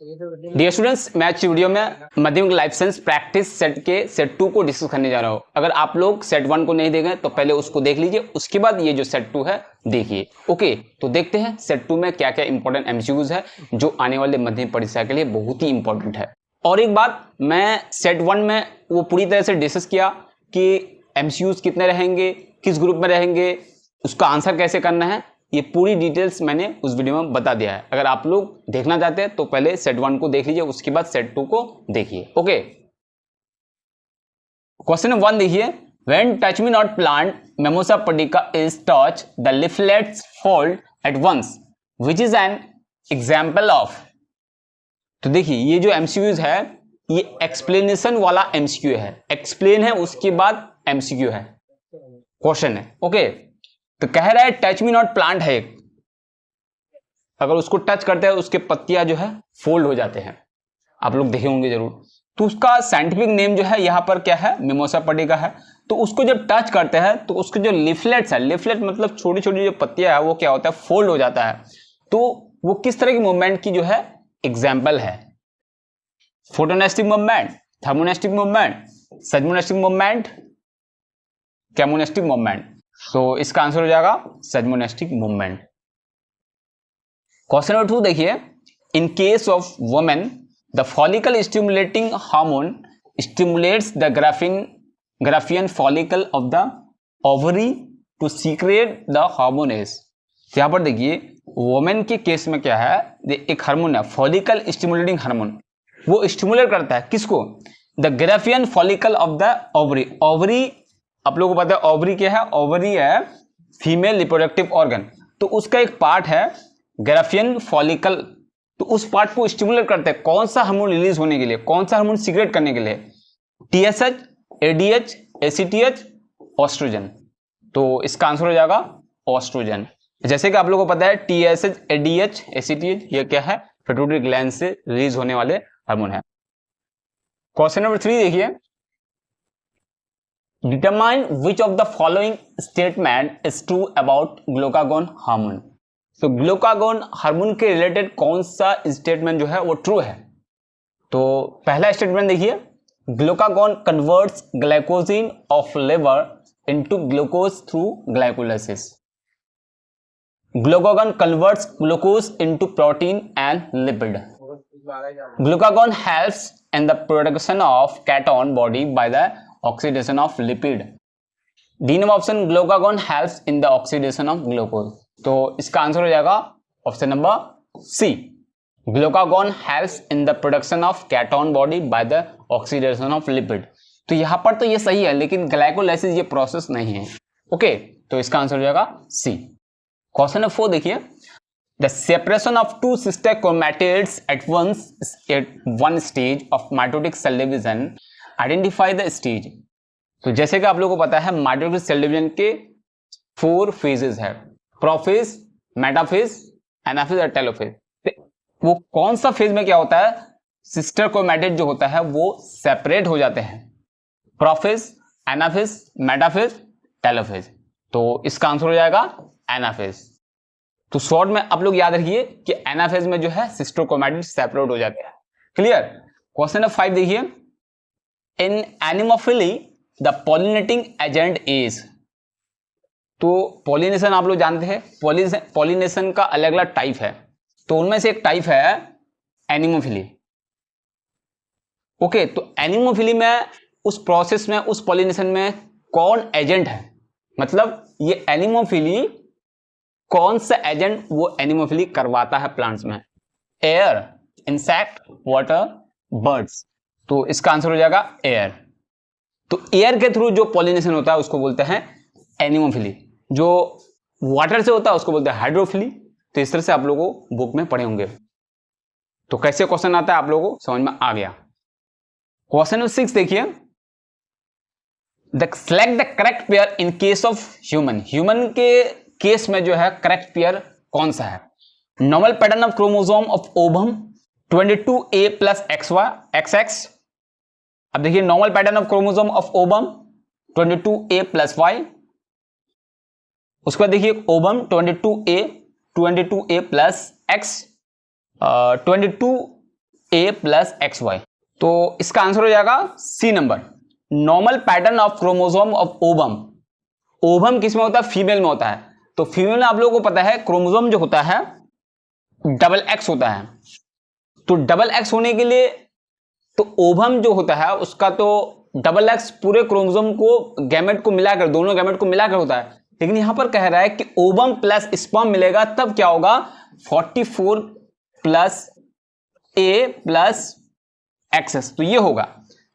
Dear students, मैं आज की वीडियो में माध्यमिक लाइफ साइंस प्रैक्टिस सेट के सेट 2 को डिस्कस करने जा रहा हूँ। अगर आप लोग सेट 1 को नहीं देखें तो पहले उसको देख लीजिए, उसके बाद ये जो सेट 2 है देखिए। ओके, तो देखते हैं सेट 2 में क्या क्या इंपॉर्टेंट एमसीक्यूज है जो आने वाले माध्यमिक परीक्षा के लिए बहुत ही इंपॉर्टेंट है। और एक बात, मैं सेट 1 में वो पूरी तरह से डिस्कस किया कि एमसीक्यूज कितने रहेंगे, किस ग्रुप में रहेंगे, उसका आंसर कैसे करना है, ये पूरी डिटेल्स मैंने उस वीडियो में बता दिया है। अगर आप लोग देखना चाहते हैं तो पहले सेट 1 को देख लीजिए, उसके बाद सेट 2 को देखिए। ओके, क्वेश्चन 1 देखिए, when touch me not plant mimosa pudica is touch the leaflets fold at once which is an example of. तो देखिए ये जो एमसीक्यूज है ये एक्सप्लेनेशन वाला एमसीक्यू है, एक्सप्लेन है उसके बाद एमसीक्यू है, क्वेश्चन है। ओके, तो कह रहा है टच मी नॉट प्लांट है, अगर उसको टच करते हैं उसके पत्तियां जो है फोल्ड हो जाते हैं, आप लोग देखे होंगे जरूर। तो उसका साइंटिफिक नेम जो है यहाँ पर क्या है, मिमोसा पडिका है। तो उसको जब टच करते हैं तो उसके जो लिफलेट्स है, लिफलेट मतलब छोटी छोटी जो पत्तियां है वो क्या होता है, फोल्ड हो जाता है। तो वो किस तरह की मूवमेंट की जो है एग्जाम्पल है, फोटोनेस्टिक मूवमेंट, थर्मोनेस्टिक मूवमेंट, सजमोनेस्टिक मूवमेंट, कैमोनेस्टिक मूवमेंट। तो इसका आंसर हो जाएगा सजमोनेस्टिक मूवमेंट। क्वेश्चन नंबर 2 देखिए, in case of women the follicle stimulating hormone stimulates the Graafian follicle of the ovary to secrete the hormone is. यहां पर देखिए वुमेन के केस में क्या है, एक हार्मोन है फॉलिकल स्टिमुलेटिंग हार्मोन, वो स्टिमुलेट करता है किसको, the Graafian follicle of the ovary. Ovary आप लोगों को पता है ओवरी क्या है, ओवरी है फीमेल रिप्रोडक्टिव ऑर्गन, तो उसका एक पार्ट है ग्राफियन फॉलिकल। तो उस पार्ट को स्टिमुलेट करते हैं कौन सा हार्मोन रिलीज होने के लिए, कौन सा हार्मोन सीक्रेट करने के लिए, टीएसएच, एडीएच, एसीटीएच, ऑस्ट्रोजन। तो इसका आंसर हो जाएगा ऑस्ट्रोजन। जैसे कि आप लोगों को पता है टीएसएच, एडीएच, एसीटीएच ये क्या है, पिट्यूटरी ग्लैंड से रिलीज होने वाले हार्मोन है। क्वेश्चन नंबर 3 देखिए, determine which of the following statement is true about glucagon hormone. तो ग्लूकागोन हार्मोन के रिलेटेड कौन सा स्टेटमेंट जो है वो ट्रू है। तो पहला स्टेटमेंट देखिए, glucagon converts glycogen of liver into glucose through glycolysis. Glucagon converts glucose into protein and lipid. Glucagon helps in the production of cation body by the oxidation of lipid. D number option, glucagon helps in the oxidation of glucose। तो इसका answer हो जाएगा option number C, glucagon helps in the production of cation body by the oxidation of lipid। तो यहां पर तो ये सही है लेकिन ग्लाइकोलाइसिस ये प्रोसेस नहीं है। ओके, तो इसका आंसर हो जाएगा सी। क्वेश्चन नंबर 4 देखिए, the separation of two sister chromatids at one stage of mitotic cell division, identify the stage। तो जैसे कि आप लोगों को पता है माइटोटिक सेल डिवीजन के 4 फेजेस है, प्रोफेज, मेटाफेज, एनाफेज और टेलोफेज। वो कौन सा फेज में क्या होता है, सिस्टर क्रोमैटिड जो होता है वो सेपरेट हो जाते हैं, प्रोफेज, एनाफेज, मेटाफेज, टेलोफेज। तो इसका आंसर हो जाएगा एनाफेज। तो शॉर्ट में आप लोग याद रखिए कि एनाफेज में जो है सिस्टर क्रोमैटिड सेपरेट हो जाते हैं। क्लियर। क्वेश्चन नंबर 5 देखिए, in anemophily the pollinating agent is. तो पॉलिनेशन आप लोग जानते हैं, पॉलिनेशन का अलग अलग टाइप है, तो उनमें से एक टाइप है एनिमोफिली। ओके, तो एनिमोफिली में उस प्रोसेस में, उस पॉलिनेशन में कौन एजेंट है, मतलब ये एनिमोफिली कौन सा एजेंट वो एनिमोफिली करवाता है प्लांट्स में, एयर, इंसेक्ट, वाटर, बर्ड्स। तो इसका आंसर हो जाएगा एयर। तो एयर के थ्रू जो पॉलिनेशन होता है उसको बोलते हैं एनिमोफिली, जो वाटर से होता है उसको बोलते हैं हाइड्रोफिली। तो इस तरह से आप लोगों को बुक में पढ़े होंगे। तो कैसे क्वेश्चन आता है आप लोगों को समझ में आ गया। क्वेश्चन नंबर 6 देखिए, select the correct pair in case of human. Human के केस में जो है करेक्ट पेयर कौन सा है, normal pattern of chromosome of ovum 22A plus XX। अब देखिए normal pattern of chromosome of ovum 22A plus Y। उसके बाद देखिए ovum 22A plus X, 22 A plus XY। तो इसका आंसर हो जाएगा C number. Normal pattern of chromosome of ovum. Ovum किसमें होता है? फीमेल में होता है। तो फीमेल में आप लोगों को पता है क्रोमोसोम जो होता है डबल एक्स होता है। तो डबल एक्स होने के लिए तो ओवम जो होता है उसका तो डबल एक्स पूरे क्रोमोसोम को गैमेट को मिलाकर, दोनों गैमेट को मिलाकर होता है। लेकिन यहां पर कह रहा है कि ओवम प्लस स्पर्म मिलेगा तब क्या होगा? 44 प्लस ए प्लस एक्सेस, तो ये होगा।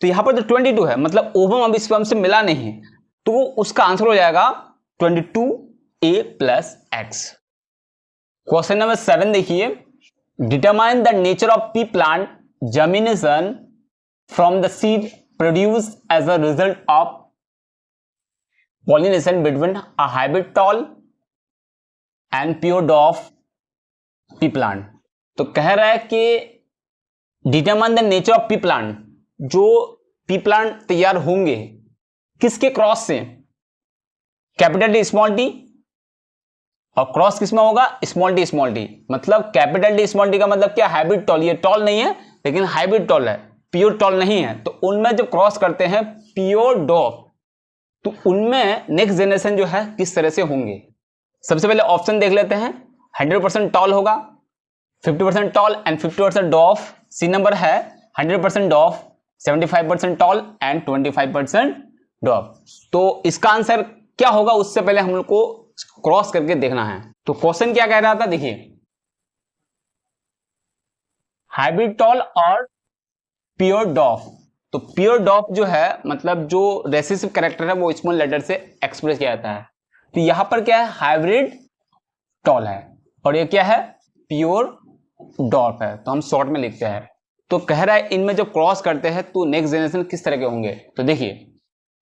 तो यहां पर तो 22 है, मतलब ओवम अब स्पर्म से मिला नहीं है, तो उसका आंसर हो जाएगा 22 A plus X. Question number 7 देखिए, determine the nature of pea plant germination from the seed produce as a result of pollination between a hybrid tall and pure dwarf pea plant। तो कह रहा है कि determine the nature of pea plant, जो P plant तैयार होंगे किसके cross से? कैपिटल डी स्मॉल टी, और क्रॉस किसमें होगा? Small T. मतलब कैपिटल डी स्मॉल टी का मतलब क्या? Hybrid toll. ये टॉल नहीं है लेकिन हाइब्रिड टॉल है, प्योर टॉल नहीं है। तो उनमें जब क्रॉस करते हैं प्योर डॉफ, तो उनमें नेक्स्ट जनरेशन जो है किस तरह से होंगे? सबसे पहले ऑप्शन देख लेते हैं। 100% टॉल होगा, 50% tall and 50% dwarf. C number है 100% डॉफ, 75% टॉल एंड 25% डॉफ। तो इसका आंसर क्या होगा उससे पहले हम लोग को क्रॉस करके देखना है। तो क्वेश्चन क्या कह रहा था देखिए, हाइब्रिड टॉल और प्योर डॉफ। तो प्योर डॉफ जो है मतलब जो रेसेसिव कैरेक्टर है वो स्मॉल लेटर से एक्सप्रेस किया जाता है। तो यहां पर क्या है? हाइब्रिड टॉल है, और ये क्या है? प्योर डॉफ है। तो हम शॉर्ट में लिखते हैं। तो कह रहा है इनमें जब क्रॉस करते हैं तो नेक्स्ट जनरेशन किस तरह के होंगे? तो देखिए,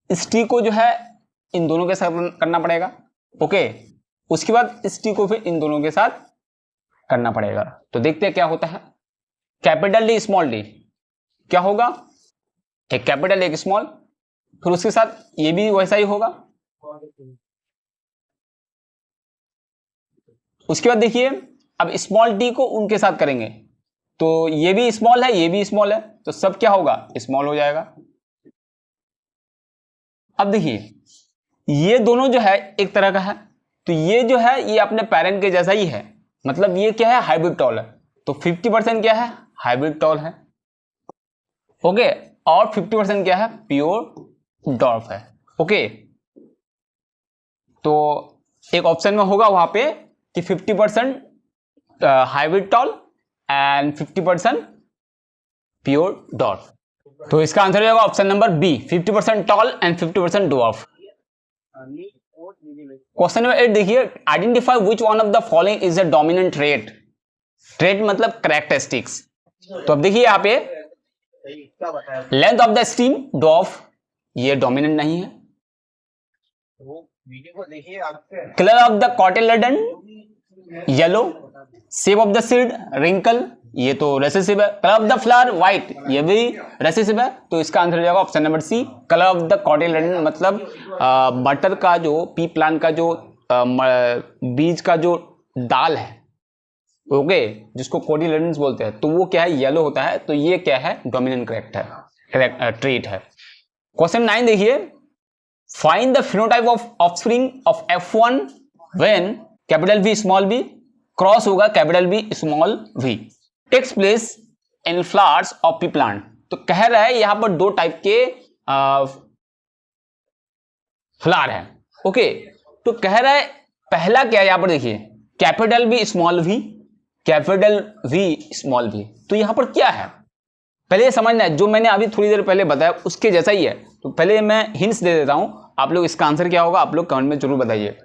इस टी को जो है इन दोनों के साथ करना पड़ेगा, ओके। उसके बाद इस टी को फिर इन दोनों के साथ करना पड़ेगा। तो देखते हैं क्या होता है। कैपिटल डी स्मॉल डी क्या होगा? एक कैपिटल एक स्मॉल, फिर उसके साथ ये भी वैसा ही होगा। उसके बाद देखिए, अब स्मॉल टी को उनके साथ करेंगे तो ये भी स्मॉल है, ये भी स्मॉल है, तो सब क्या होगा? स्मॉल हो जाएगा। अब देखिए, ये दोनों जो है एक तरह का है, तो ये जो है ये अपने पेरेंट के जैसा ही है, मतलब ये क्या है? हाइब्रिड टॉल है। तो 50% क्या है? हाइब्रिड टॉल है, ओके। और 50% क्या है? प्योर डॉर्फ है, ओके। तो एक ऑप्शन में होगा वहां पे कि 50% hybrid tall and 50% pure dwarf. तो इसका आंसर हो जाएगा option number B, 50% tall and 50% dwarf. Question number 8 देखिए, identify which one of the following is a dominant trait. Trait मतलब कैरेक्टरिस्टिक्स। तो अब देखिए यहाँ पे लेंथ ऑफ द स्टीम डॉफ, ये डोमिनेंट नहीं है। Colour of the cotyledon yellow, shape of the seed wrinkle, ये तो रेसेसिव है। Colour of the flower white, ये भी रेसेसिव है। तो इसका आंसर हो जाएगा option number C, colour of the cotyledon मतलब मटर का जो पी प्लांट का जो बीज का जो दाल है, ओके, जिसको कोटिलेडन्स बोलते हैं, तो वो क्या है? येलो होता है। तो ये क्या है? डोमिनेंट ट्रेट है। क्वेश्चन 9 देखिए, find the phenotype of offspring of F1 when capital V small b cross होगा capital B small v takes place in flowers of pea plant. तो कह रहा है यहां पर दो टाइप के फ्लावर है, ओके। तो कह रहा है पहला क्या है? यहां पर देखिए capital B small v, capital V small v। तो यहां पर क्या है पहले ये समझना है, जो मैंने अभी थोड़ी देर पहले बताया उसके जैसा ही है। तो पहले मैं हिंट्स दे देता हूं, आप लोग इसका आंसर क्या होगा आप लोग कमेंट में जरूर बताइए।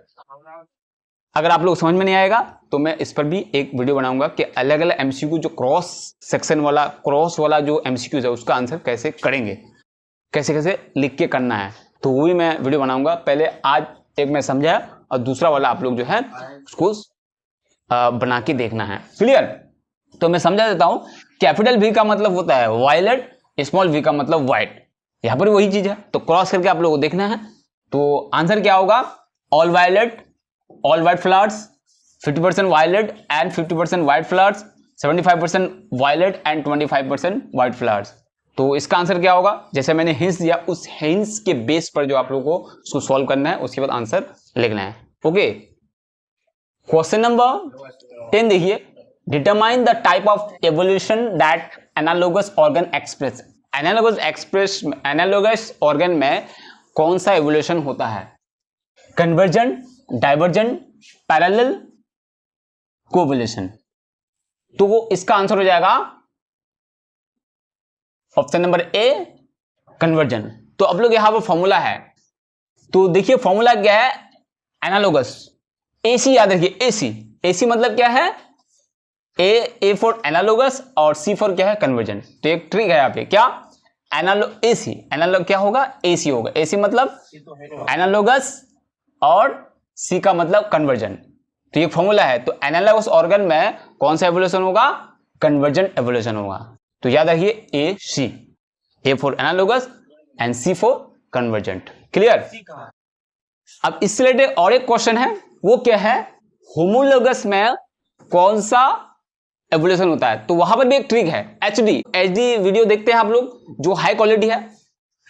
अगर आप लोग समझ में नहीं आएगा तो मैं इस पर भी एक वीडियो बनाऊंगा कि अलग अलग एमसीक्यू जो क्रॉस सेक्शन वाला क्रॉस वाला जो एमसीक्यूज है उसका आंसर कैसे करेंगे, कैसे कैसे लिख के करना है, तो वो भी मैं वीडियो बनाऊंगा। पहले आज एक मैं समझा और दूसरा वाला आप लोग जो है उसको बना के देखना है, क्लियर। तो मैं समझा देता हूं, कैपिटल V का मतलब होता है वायलेट, स्मॉल v का मतलब व्हाइट, यहां पर वही चीज है। तो क्रॉस करके आप लोगों को देखना है। तो आंसर क्या होगा? All violet, all white flowers, 50% violet and 50% white flowers, 75% violet and 25% white flowers. तो इसका आंसर क्या होगा, जैसे मैंने हिंट्स दिया उस हिंट्स के बेस पर जो आप लोगों को उसको सॉल्व करना है, उसके बाद आंसर लिखना है। ओके, क्वेश्चन नंबर 10 देखिए, determine the type of evolution that analogous organ express. Analogous organ में कौन सा एवोल्यूशन होता है, कन्वर्जेंट, डाइवर्जेंट, पैरेलल, कोवोल्यूशन। तो वो इसका आंसर हो जाएगा ऑप्शन नंबर ए, कन्वर्जन। तो अब लोग यहां पर फॉर्मूला है, तो देखिए फॉर्मूला क्या है, एनालोगस, एसी याद रखिए, एसी। एसी मतलब क्या है, ए फॉर एनालोगस और सी फॉर क्या है, कन्वर्जन। तो एक ट्रिक है यहाँ पे, क्या, एसी, एनालॉग क्या होगा, एसी होगा। एसी मतलब एनालोगस और सी का मतलब कन्वर्जन। तो ये फॉर्मूला है। तो एनालोगस ऑर्गन में कौन सा एवोल्यूशन होगा, कन्वर्जेंट एवोल्यूशन होगा। तो याद रखिए A C, A for analogous and C for convergent. Clear. अब इससे रिलेटेड और एक क्वेश्चन है, वो क्या है, होमोलोगस में कौन सा एवोल्यूशन होता है। तो वहां पर भी एक ट्रिक है, एचडी वीडियो देखते हैं आप लोग, जो हाई क्वालिटी है,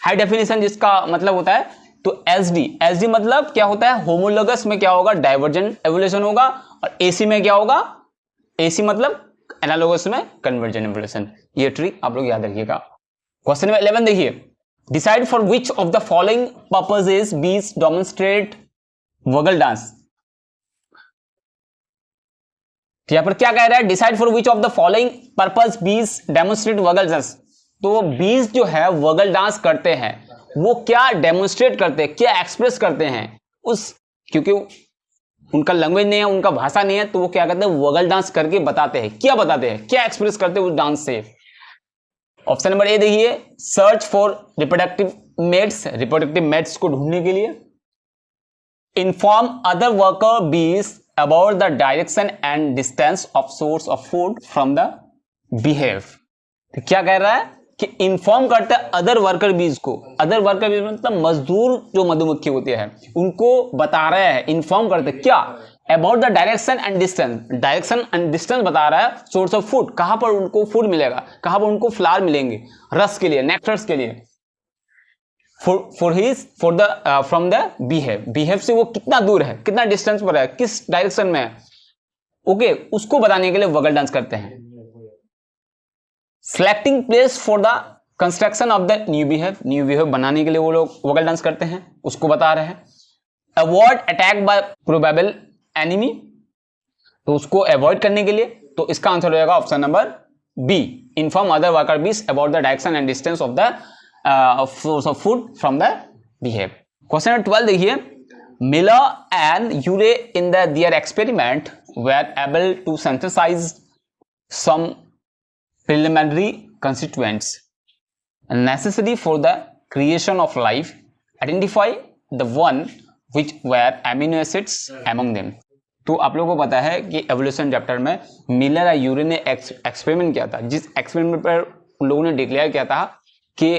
हाई डेफिनेशन जिसका मतलब होता है। तो एचडी मतलब क्या होता है, होमोलोगस में क्या होगा, डाइवर्जेंट एवोल्यूशन होगा, और एसी में क्या होगा, एसी मतलब एनालोगस में कन्वर्जेंट एवोल्यूशन। ये ट्रिक आप लोग याद रखिएगा। क्वेश्चन नंबर 11 देखिए, decide for which of the following purposes बीज डेमोन्स्ट्रेट वोगल डांस। यहां पर क्या कह रहा है, decide for which of the following purpose बीज डेमोन्स्ट्रेट वोगल डांस। तो बीज जो है वोगल डांस करते हैं, वो क्या डेमोन्स्ट्रेट करते हैं, क्या एक्सप्रेस करते हैं उस, क्योंकि उनका लैंग्वेज नहीं है, उनका भाषा नहीं है, तो वो क्या करते हैं, वोगल डांस करके बताते हैं। क्या बताते हैं, क्या एक्सप्रेस करते हैं उस डांस से। ऑप्शन नंबर ए देखिए, search for reproductive mates, reproductive mates को ढूंढने के लिए, inform other worker bees about the direction and distance of source of food from the beehive. तो क्या कह रहा है कि इन्फॉर्म करता है अदर वर्कर बीज को, अदर वर्कर बीज मतलब मजदूर जो मधुमक्खी होती है उनको बता रहे हैं, इन्फॉर्म करते क्या, about the direction and distance, direction and distance बता रहा है, सोर्स ऑफ फूड, कहां पर उनको फूड मिलेगा, कहां पर उनको फ्लावर मिलेंगे रस के लिए, नेक्टर्स के लिए, for the from the behave, behave से वो कितना दूर है, कितना डिस्टेंस पर है, किस डायरेक्शन में है, ओके, उसको बताने के लिए वोगल डांस करते हैं। Selecting place for the construction of the new behave, new behave बनाने के लिए वो लोग वोगल डांस करते हैं, उसको बता रहे हैं। Avoid attack by probable enemy, तो उसको अवॉइड करने के लिए, तो इसका आंसर हो जाएगा option number B, inform other worker bees about the direction and distance of the source of food from the beehive. Question number 12 देखिए, Miller and Urey in their experiment were able to synthesize some preliminary constituents necessary for the creation of life. Identify the one which were amino acids among them. तो आप लोगों को पता है कि evolution chapter में Miller और यूरे ने एक्सपेरिमेंट किया था, जिस एक्सपेरिमेंट पर उन लोगों ने डिक्लेयर किया था कि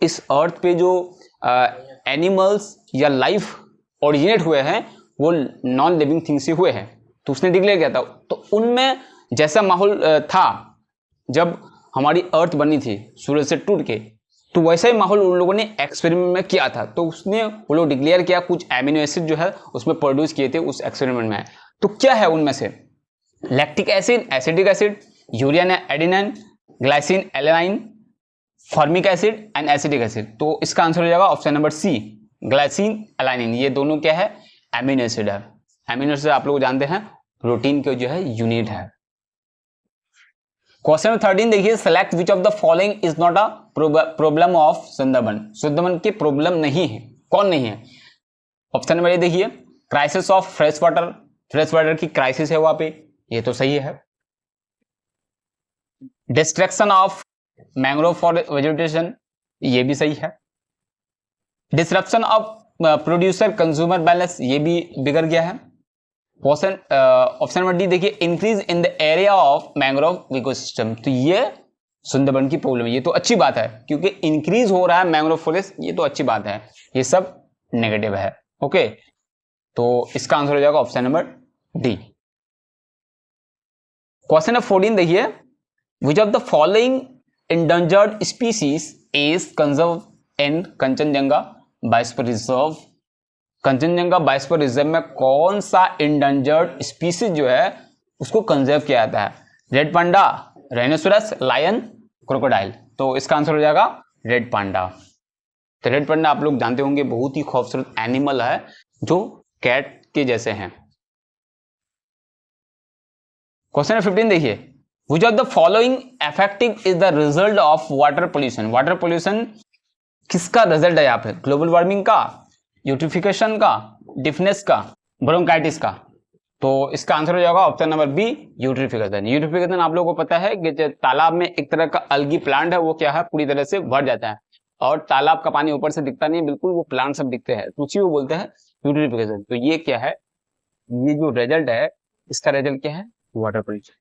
इस अर्थ पे जो एनिमल्स या लाइफ ओरिजिनेट हुए हैं वो नॉन लिविंग थिंग से हुए हैं, तो उसने डिक्लेयर किया था। तो उनमें जैसा माहौल था जब हमारी अर्थ बनी थी सूरज से टूट के, तो वैसा ही माहौल उन लोगों ने एक्सपेरिमेंट में किया था। तो उसने वो लोग डिक्लेयर किया, कुछ एमिनो एसिड जो है उसमें प्रोड्यूस किए थे उस एक्सपेरिमेंट में। तो क्या है उनमें से, lactic acid, acetic acid, urea adenine, glycine alanine, formic acid and acetic acid. तो इसका आंसर हो जाएगा option number C, glycine alanine. ये दोनों क्या है, एमिनो एसिड है। एमिनो एसिड आप लोग जानते हैं प्रोटीन के जो है यूनिट है। क्वेश्चन नंबर 13 देखिए, select which of the following is not a problem of Sundarban. Sundarban की प्रॉब्लम नहीं है, कौन नहीं है। ऑप्शन नंबर ए देखिए, crisis of fresh water, fresh water की क्राइसिस है वहां पे, ये तो सही है। Destruction of mangrove for vegetation, ये भी सही है। Disruption of producer consumer balance, ये भी बिगड़ गया है। ऑप्शन नंबर डी देखिए, increase in the area of mangrove ecosystem, तो ये सुंदरबन की प्रॉब्लम है। ये तो अच्छी बात है क्योंकि इंक्रीज हो रहा है मैंग्रोव फॉरेस्ट, ये तो अच्छी बात है। ये सब नेगेटिव है। ओके, तो इसका आंसर हो जाएगा option number D. Question number 14 देखिए, which of the following endangered species is conserved in Kanchenjunga biosphere reserve. Kanchenjunga biosphere reserve में कौन सा इंडेंजर्ड स्पीसीज जो है उसको कंजर्व किया जाता है? Red panda, rhinoceros, lion, crocodile. तो इसका आंसर हो जाएगा रेड पांडा। तो रेड पांडा आप लोग जानते होंगे बहुत ही खूबसूरत एनिमल है जो कैट के जैसे हैं। क्वेश्चन नंबर 15 देखिए, Which of the following effective is the result of water pollution? Water pollution किसका रिजल्ट है यहाँ पे? ग्लोबल वार्मिंग का, यूट्रिफिकेशन का, डिफनेस का, ब्रोंकाइटिस का। तो इसका आंसर हो जाएगा option number B, eutrophication. Eutrophication आप लोगों को पता है कि तालाब में एक तरह का अलगी प्लांट है, वो क्या है, पूरी तरह से भर जाता है और तालाब का पानी ऊपर से दिखता नहीं है, बिल्कुल वो प्लांट सब दिखते हैं, उसी को बोलते हैं यूट्रिफिकेशन। तो ये क्या है, ये जो रिजल्ट है इसका रिजल्ट क्या है, वाटर पोल्यूशन।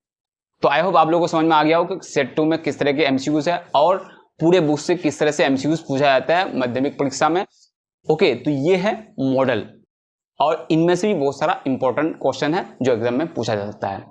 तो आई होप आप लोगों को समझ में आ गया हो कि सेट 2 में किस तरह के एमसीक्यूज है और पूरे बुक से किस तरह से एमसीक्यूज पूछा जाता है माध्यमिक परीक्षा में। ओके, तो ये है मॉडल और इनमें से भी बहुत सारा इंपॉर्टेंट क्वेश्चन है जो एग्जाम में पूछा जा सकता है।